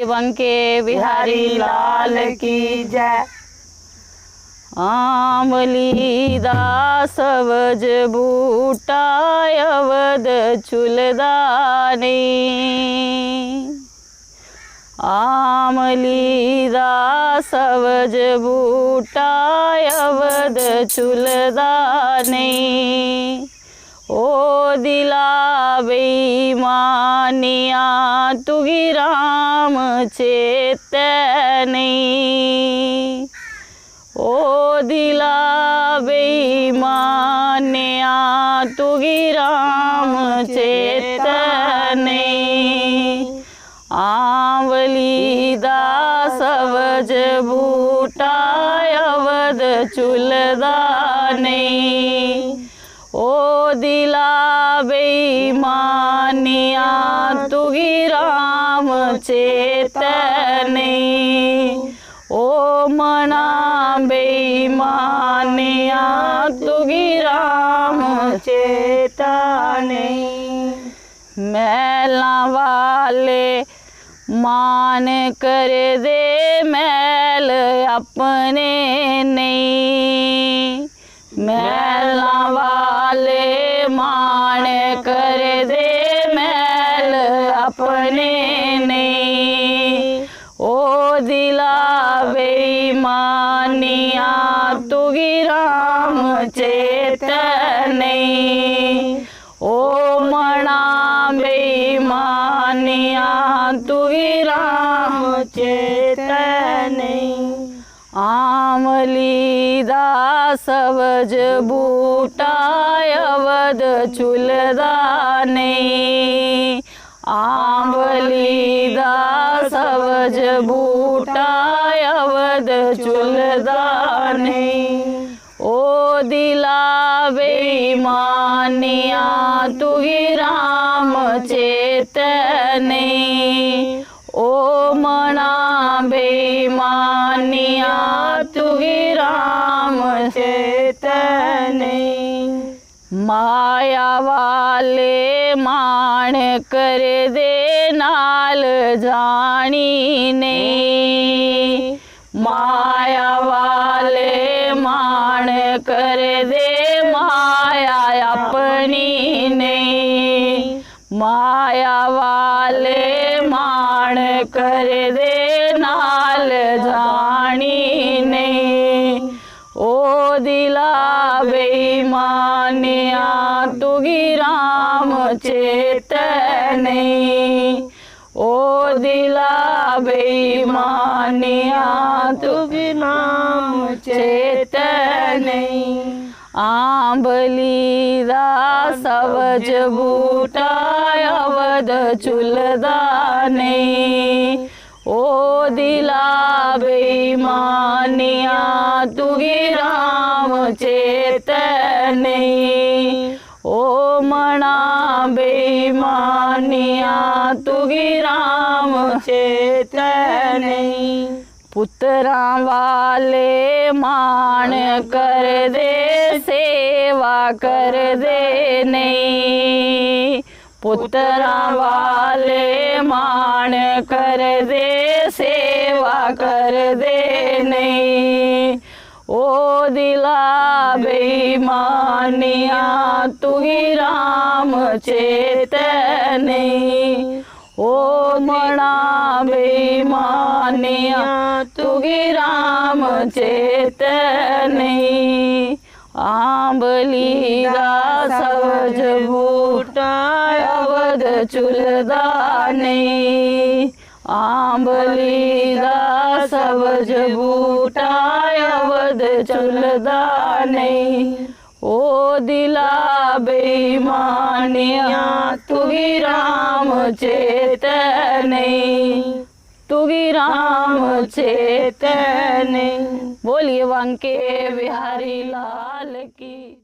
बंके बिहारी लाल की जय। आंवली दास सवज बूटा अवध चुलदानी। आंवली दास सवज बूटा अवध चुलदानी। ओ दिला बेईमानिया तुगी राम चेतनी। ओ दिला बेईमानिया तुगी राम चेतनी। आंवली दास सवज बूटा अवध चुलदानी। ओ दिला बेईमानिया तुगी राम चेतनी। ओ मना बेईमानिया तुगी राम चेतनी। मैला वाले मान कर दे मैल अपने नहीं। मैला वाले मान कर दे मैल अपने नहीं। ओ दिला बेईमानिया तुगी राम चेतनी। ओ मना बेईमानिया तुगी राम चेतनी। आंवली दास सवज बूटा अवध चुलदानी। आंवली दास सवज बूटा अवध चुलदानी। ओ दिला बेईमानिया तुगी राम चेतनी। ओ मना बेईमानिया तुगी राम चेतनी। माया वाले मान कर दे नाल जानी नहीं। माया वाले मान कर दे माया अपनी नहीं। माया वाले मान कर दे नाल जानी नहीं। ओ दिला बेईमानिया तुगी राम चेतनी। ओ दिला बेईमानिया तुगी राम चेतनी। आंवली दास सवज बूटा अवध चुलदानी। ओ दिला बेईमानिया तुगी राम चेतनी। ओ मना बेईमानिया तुगी राम चेतनी। पुत्रा वाले मान कर दे सेवा कर दे नहीं। पुत्रा वाले मान कर दे सेवा कर दे नहीं। ओ दिला बेईमानिया तुगी राम चेतनी। ओ मना बेईमानिया तुगी राम चेतनी। आंवली दास सवज बूटा अवध चुलदानी। आंवली दास सवज बूटा अवध चुलदानी। ओ दिला बेईमानिया तुगी राम चेतनी। तुगी राम चेतनी। बोलिए बंके बिहारी लाल की।